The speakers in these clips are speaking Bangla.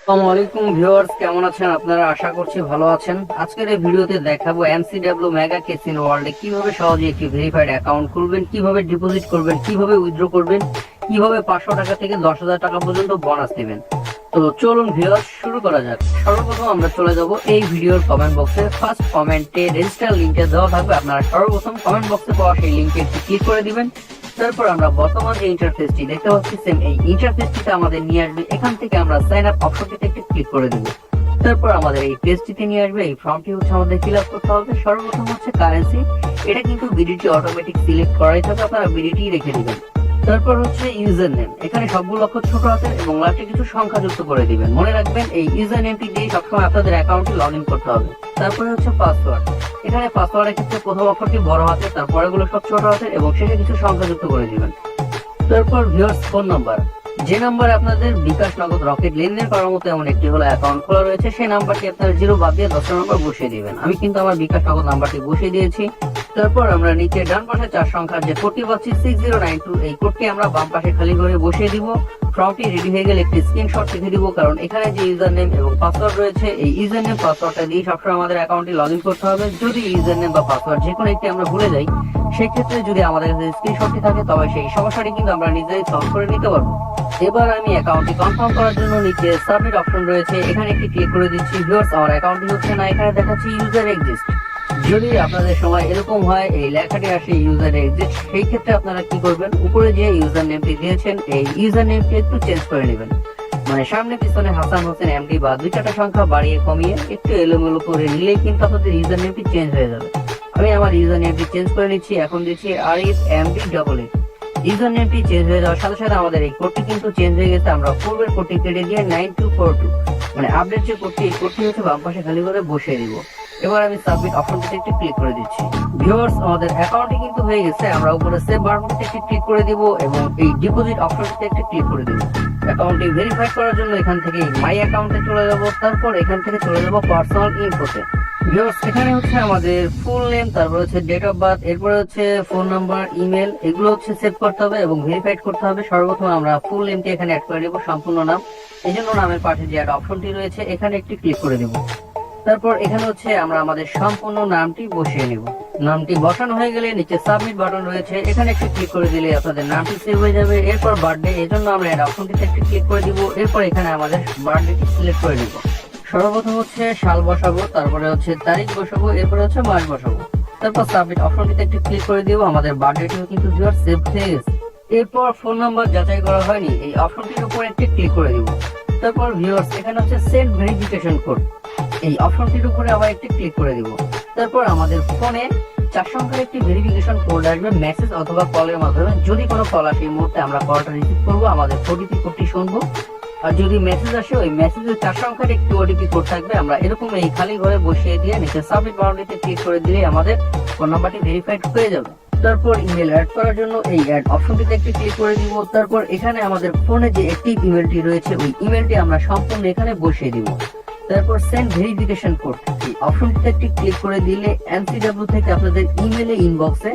আসসালামু আলাইকুম ভিউয়ার্স, কেমন আছেন আপনারা? আশা করছি ভালো আছেন। আজকের এই ভিডিওতে দেখাবো এমসিডব্লিউ মেগা ক্যাসিনো ওয়ার্ল্ডে কিভাবে সহজে একটি ভেরিফাইড অ্যাকাউন্ট খুলবেন, কিভাবে ডিপোজিট করবেন, কিভাবে উইথড্র করবেন, কিভাবে 500 টাকা থেকে 10,000 টাকা পর্যন্ত বোনাস দিবেন। তো চলুন ভিউয়ার্স, শুরু করা যাক। সর্বপ্রথম আমরা চলে যাব এই ভিডিওর কমেন্ট বক্সে। ফার্স্ট কমেন্টে রেজিস্টার লিংকটা দেওয়া থাকবে, আপনারা সর্বপ্রথম কমেন্ট বক্সে পাওয়া সেই লিংকে একটু ক্লিক করে দিবেন। তারপর আমরা বর্তমান যে ইন্টারফেসটি দেখতে পাচ্ছি, সেম এই ইন্টারফেসটিতে আমাদের নিয়ে আসবে। এখান থেকে আমরা সাইন আপ অপশনটিতে একটু ক্লিক করে দেব। তারপর আমাদের এই পেজটিতে নিয়ে আসবে। এই ফর্মটি হচ্ছে আমাদের ফিল আপ করতে হবে। সর্বপ্রথম হচ্ছে কারেন্সি, এটা কিন্তু বিডিটি অটোমেটিক সিলেক্ট করাই থাকে, আপনারা বিডিটি রেখে দিবেন। তারপর হচ্ছে ইউজার নেম, এখানে সবগুলো অক্ষর ছোট হাতের এবং লাস্টে কিছু সংখ্যা যুক্ত করে দিবেন। মনে রাখবেন এই ইউজার নেমটি দিয়ে সবসময় আপনাদের অ্যাকাউন্টে লগ ইন করতে হবে। তারপরে হচ্ছে পাসওয়ার্ড, এখানে পাসওয়ার্ডের ক্ষেত্রে প্রথম অক্ষরটি বড় হাতের, তারপরে গুলো সব ছোট হাতের এবং শেষে কিছু সংখ্যা যুক্ত করে দিবেন। তারপর ভিউয়ার্স ফোন নাম্বার, যে নাম্বারে আপনাদের বিকাশ, নগদ, রকেট লেনদেন করার মতো এমন একটি হলো অ্যাকাউন্ট খোলা রয়েছে, সেই নাম্বারটি আপনার 0 বাদ দিয়ে 10 নম্বর বসিয়ে দিবেন। আমি কিন্তু আমার বিকাশ, নগদ নাম্বারটি বসিয়ে দিয়েছি। তারপর আমরা নিচে ডান পাশে 4 সংখ্যার যে কোডটি পাচ্ছি 6092, এই কোডটি আমরা বাম পাশে খালি করে বসিয়ে দিব। ফর্মটি রেডি হয়ে গেলে একটি স্ক্রিনশট রেখে দিব, কারণ এখানে যে ইউজার নেম এবং পাসওয়ার্ড রয়েছে, এই ইউজার নেম পাসওয়ার্ডটা দিয়ে সবসময় আমাদের অ্যাকাউন্টে লগ ইন করতে হবে। যদি ইউজার নেম বা পাসওয়ার্ড যে কোনো একটি আমরা ভুলে যাই, সেই ক্ষেত্রে যদি আমাদের কাছে স্ক্রিনশটটি থাকে, তবে সেই সমস্যাটি কিন্তু আমরা নিজেই সলভ করে নিতে পারবো। এবার আমি অ্যাকাউন্টটি কনফার্ম করার জন্য নিচে সাবমিট অপশন রয়েছে, এখানে একটি ক্লিক করে দিচ্ছি। ভিউয়ার্স, আমার অ্যাকাউন্টটি হচ্ছে না, এখানে দেখাচ্ছি ইউজার এক্সিস্ট। যদি আপনাদের সময় এরকম হয় এই লেখাটি আসে ইউজার এক্সিস্ট, সেই ক্ষেত্রে আপনারা কি করবেন, উপরে যে ইউজার নেমটি দিয়েছেন এই ইউজার নেমটি একটু চেঞ্জ করে নেবেন। মানে সামনে পিছনে হাসান হোসেন এমডি বা 2-4টা সংখ্যা বাড়িয়ে কমিয়ে একটু এলোমেলো করে নিলেই কিন্তু আপনাদের ইউজার নেমটি চেঞ্জ হয়ে যাবে। আমি আমার ইউজার নেমটি চেঞ্জ করে নিচ্ছি। এখন দিচ্ছি Arif MD double A. User নেমটি চেঞ্জ হয়ে যাওয়ার সাথে সাথে আমাদের এই কোডটি কিন্তু চেঞ্জ হয়ে গেছে। আমরা পূর্বের কোডটি কেটে দিয়ে 9242, মানে আপডেট যে কোডটি, এই কোডটি হচ্ছে বাম পাশে খালি করে বসিয়ে দিব। এবার আমি সাবমিট অপশনটিতে একটু ক্লিক করে দিচ্ছি। ভিউয়ার্স, আমাদের অ্যাকাউন্টটি কিন্তু হয়ে গেছে। আমরা উপরে সেভ বাটনটিতে একটু ক্লিক করে দিব এবং এই ডিপোজিট অপশনটিতে একটু ক্লিক করে দিব। অ্যাকাউন্টটি ভেরিফাই করার জন্য এখান থেকে মাই অ্যাকাউন্টে চলে যাব। তারপর এখান থেকে চলে যাব পার্সোনাল ইনফোতে। ভিউয়ার্স, এখানে হচ্ছে আমাদের ফুল নেম, তারপর হচ্ছে ডেট অফ বার্থ, এরপরে হচ্ছে ফোন নাম্বার, ইমেল, এগুলো হচ্ছে সেভ করতে হবে এবং ভেরিফাইড করতে হবে। সর্বপ্রথম আমরা ফুল নেমটি এখানে অ্যাড করে দেব, সম্পূর্ণ নাম। এই জন্য নামের পাশে যে অ্যাড অপশনটি রয়েছে এখানে একটি ক্লিক করে দেব। তারপর এখানে হচ্ছে আমরা আমাদের সম্পূর্ণ নামটি বসিয়ে নেব। নামটি বসানো হয়ে গেলে নিচে সাবমিট বাটন রয়েছে, এখানে একটু ক্লিক করে দিলে আপনাদের নামটি সেভ হয়ে যাবে। এরপর বার্থডে, এই জন্য আমরা অ্যাড অপশনটিতে একটু ক্লিক করে দিব। এরপর এখানে আমাদের বার্থডেটি সিলেক্ট করে দিব। সর্বপ্রথম হচ্ছে সাল বসাবো, তারপরে হচ্ছে তারিখ বসাবো, এরপরে হচ্ছে মাস বসাবো। তারপর সাবমিট অপশনটিতে একটু ক্লিক করে দিব। আমাদের বার্থডেটিও কিন্তু ভিউয়ার সেভ হয়ে গেছে। এরপর ফোন নাম্বার যাচাই করা হয়নি, এই অপশনটির উপর একটু ক্লিক করে দিব। তারপর ভিউয়ার্স, এখানে হচ্ছে সেন্ড ভেরিফিকেশন কোড, এই অপশনটির উপরে আবার একটু ক্লিক করে দিব। তারপর আমাদের ফোনে 4 সংখ্যার একটি ভেরিফিকেশন কোড আসবে, মেসেজ অথবা কলের মাধ্যমে। যদি কোনো কল আসে এই মুহূর্তে আমরা কলটা রিসিভ করবো, আমাদের ওটিপি কোডটি শুনবো। আর যদি মেসেজ আসে, ওই মেসেজের 4 সংখ্যার একটি ওটিপি কোড থাকবে। আমরা এরকম এই খালি ঘরে বসিয়ে দিয়ে নিচে সাবমিট বাটনটিতে ক্লিক করে দিলে আমাদের ফোন নাম্বারটি ভেরিফাইড হয়ে যাবে। তারপর ইমেল অ্যাড করার জন্য এই অ্যাড অপশনটিতে একটি ক্লিক করে দিব। তারপর এখানে আমাদের ফোনে যে একটি ইমেলটি রয়েছে, ওই ইমেলটি আমরা সম্পূর্ণ এখানে বসিয়ে দিব। তারপর সেন্ড ভেরিফিকেশন কোড, এই অপশনটিতে একটি ক্লিক করে দিলে এমসিডব্লিউ থেকে আপনাদের ইমেলে ইনবক্সে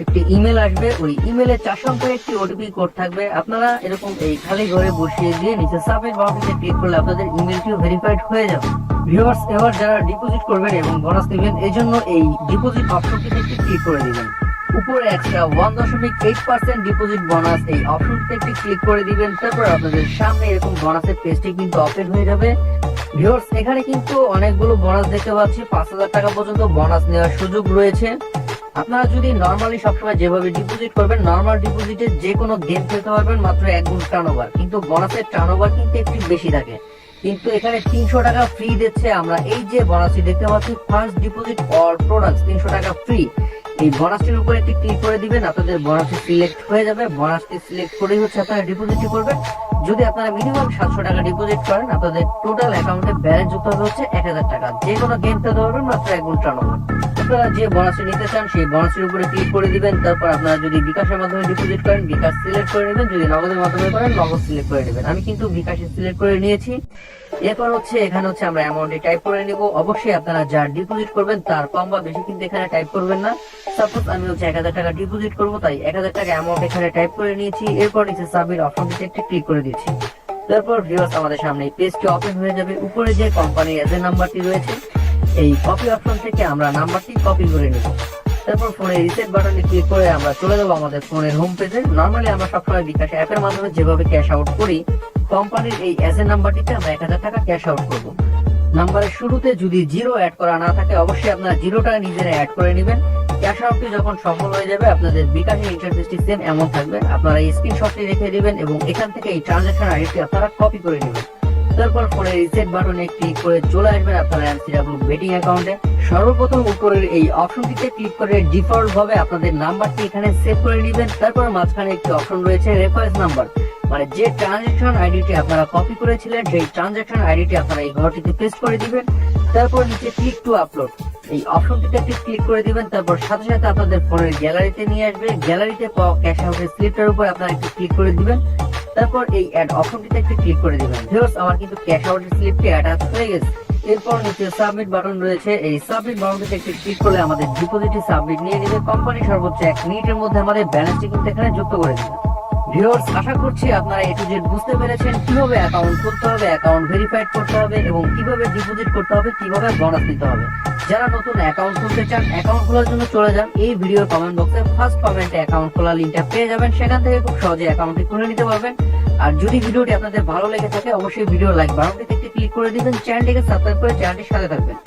একটি ইমেল আসবে। ওই ইমেলে 4 সংখ্যার একটি ওটিপি কোড থাকবে। আপনারা এরকম এই খালি ঘরে বসিয়ে দিয়ে নিচে সাবমিট বাটনটিতে ক্লিক করলে আপনাদের ইমেলটিও ভেরিফাইড হয়ে যাবে। ভিউয়ার্স, এবার যারা ডিপোজিট করবেন এবং বোনাস নেবেন, এই জন্য এই ডিপোজিট অপশনটিতে একটি ক্লিক করে দিবেন। উপরে এক্সট্রা 1.8% ডিপোজিট বোনাস, এই অপশনটিতে একটি ক্লিক করে দিবেন। তারপর আপনাদের সামনে এরকম বোনাসের পেজটি কিন্তু ওপেন হয়ে যাবে। ভিউয়ার্স, এখানে কিন্তু অনেকগুলো বোনাস দেখতে পাচ্ছি। 5,000 টাকা পর্যন্ত বোনাস নেওয়ার সুযোগ রয়েছে। আপনারা যদি নরমালি সবসময় যেভাবে ডিপোজিট করবেন, নরমাল ডিপোজিটে যে কোনো গেম খেলতে পারবেন মাত্র 1 গুণ টার্নওভার, কিন্তু বোনাসের টার্নওভার কিন্তু একটু বেশি থাকে। কিন্তু এখানে 300 টাকা ফ্রি দিচ্ছে। আমরা এই যে বোনাসটি দেখতে পাচ্ছি, ফার্স্ট ডিপোজিট অল প্রোডাক্টস 300 টাকা ফ্রি, এই বোনাসটির উপরে একটি ক্লিক করে দিবেন। আপনাদের বোনাসটি সিলেক্ট হয়ে যাবে। বোনাসটি সিলেক্ট করেই হচ্ছে আপনারা ডিপোজিটটি করবেন। যদি আপনারা মিনিমাম 700 টাকা ডিপোজিট করেন, আপনাদের টোটাল অ্যাকাউন্টে ব্যালেন্স যুক্ত হবে হচ্ছে 1000 টাকা। যে কোনো গেম খেলতে পারবেন মাত্র 1 গুণ টার্নওভার। আপনারা যে বোনাসটি নিতে চান সেই বোনাসের উপরে ক্লিক করে দিবেন। তারপর আপনারা যদি বিকাশের মাধ্যমে ডিপোজিট করেন, বিকাশ সিলেক্ট করে নেবেন। যদি নগদের মাধ্যমে করেন, নগদ সিলেক্ট করে নেবেন। আমি কিন্তু বিকাশে সিলেক্ট করে নিয়েছি। এরপর হচ্ছে এখানে হচ্ছে আমরা অ্যামাউন্টটি টাইপ করে নিব। অবশ্যই আপনারা যা ডিপোজিট করবেন তার কম বা বেশি কিন্তু এখানে টাইপ করবেন না। সাপোজ আমি হচ্ছে 1000 টাকা ডিপোজিট করবো, তাই 1000 টাকা অ্যামাউন্ট এখানে টাইপ করে নিয়েছি। এরপর নিচে সাবমিট অপশনটিতে একটি ক্লিক করে দিচ্ছি। তারপর ভিউয়ার্স আমাদের সামনে এই পেজটি ওপেন হয়ে যাবে। উপরে যে কোম্পানির এজেন্ট নাম্বারটি রয়েছে এই কপি অপশন থেকে আমরা নাম্বারটি কপি করে নিব। তারপর ফোনের রিসেট বাটনে ক্লিক করে আমরা চলে যাবো আমাদের ফোনের হোম পেজে। নরমালি আমরা সবসময় বিকাশ অ্যাপের মাধ্যমে যেভাবে ক্যাশ আউট করি, কোম্পানির এই এজেন্ট নাম্বারটিতে আমরা 1000 টাকা ক্যাশ আউট করব। নাম্বারের শুরুতে যদি জিরো অ্যাড করা না থাকে অবশ্যই আপনারা জিরোটা নিজেরা অ্যাড করে নেবেন। ক্যাশ আউটটি যখন সফল হয়ে যাবে আপনাদের বিকাশের ইন্টারফেসটি সেম এমন থাকবে। আপনারা এই স্ক্রিনশটটি রেখে দিবেন এবং এখান থেকে এই ট্রানজাকশন আইডিটি আপনারা কপি করে নেবেন। তারপর ফোনের রিসেট বাটনে ক্লিক করে চলে আসবেন আপনারা এমসিডব্লিউ বেটিং অ্যাকাউন্টে। সর্বপ্রথম উপরের এই অপশনটিতে ক্লিক করে ডিফল্ট ভাবে আপনাদের নাম্বারটি এখানে সেভ করে নেবেন। তারপর মাঝখানে একটি অপশন রয়েছে রেফারেন্স নাম্বার, মানে যে ট্রানজাকশন আইডিটি আপনারা কপি করেছিলেন সেই ট্রানজাকশন আইডিটি আপনারা এই ঘরটিতে পেস্ট করে দিবেন। তারপর নিচে ক্লিক টু আপলোড এই অপশনটিতে ক্লিক করে দিবেন। তারপর সাথে সাথে আপনাদের ফোনের গ্যালারিতে নিয়ে আসবে। গ্যালারিতে পাওয়া ক্যাশ আউটের স্লিপটার উপর আপনারা একটু ক্লিক করে দিবেন। তারপর এই অ্যাড অপশনটিতে ক্লিক করে দিবেন। ভিউয়ার্স আমার কিন্তু ক্যাশ আউটের স্লিপটি অ্যাটাচ হয়ে গেছে। এরপর নিচে সাবমিট বাটন রয়েছে, এই সাবমিট বাটনটিতে ক্লিক করলে আমাদের ডিপোজিটটি সাবমিট নিয়ে নেবে। কোম্পানি সর্বোচ্চ 1 মিনিটের মধ্যে আমাদের ব্যালেন্সটি কিন্তু এখানে যুক্ত করে দেবে। ভিউয়ার্স আশা করছি আপনারা এ টু জেড বুঝতে পেরেছেন কিভাবে অ্যাকাউন্ট খুলতে হবে, অ্যাকাউন্ট ভেরিফাইড করতে হবে এবং কিভাবে ডিপোজিট করতে হবে, কিভাবে বোনাস দিতে হবে। যারা নতুন অ্যাকাউন্ট খুলতে চান অ্যাকাউন্ট খোলার জন্য চলে যান এই ভিডিওর কমেন্ট বক্সে ফার্স্ট কমেন্টে অ্যাকাউন্ট খোলা লিংকটা পেয়ে যাবেন। সেখান থেকে খুব সহজে অ্যাকাউন্টটি খুলে নিতে পারবেন। আর যদি ভিডিওটি আপনাদের ভালো লেগে থাকে অবশ্যই ভিডিও লাইক বাটনটিতে ক্লিক করে দিবেন। চ্যানেলটিকে সাবস্ক্রাইব করে চ্যানেলটির সাথে থাকবেন।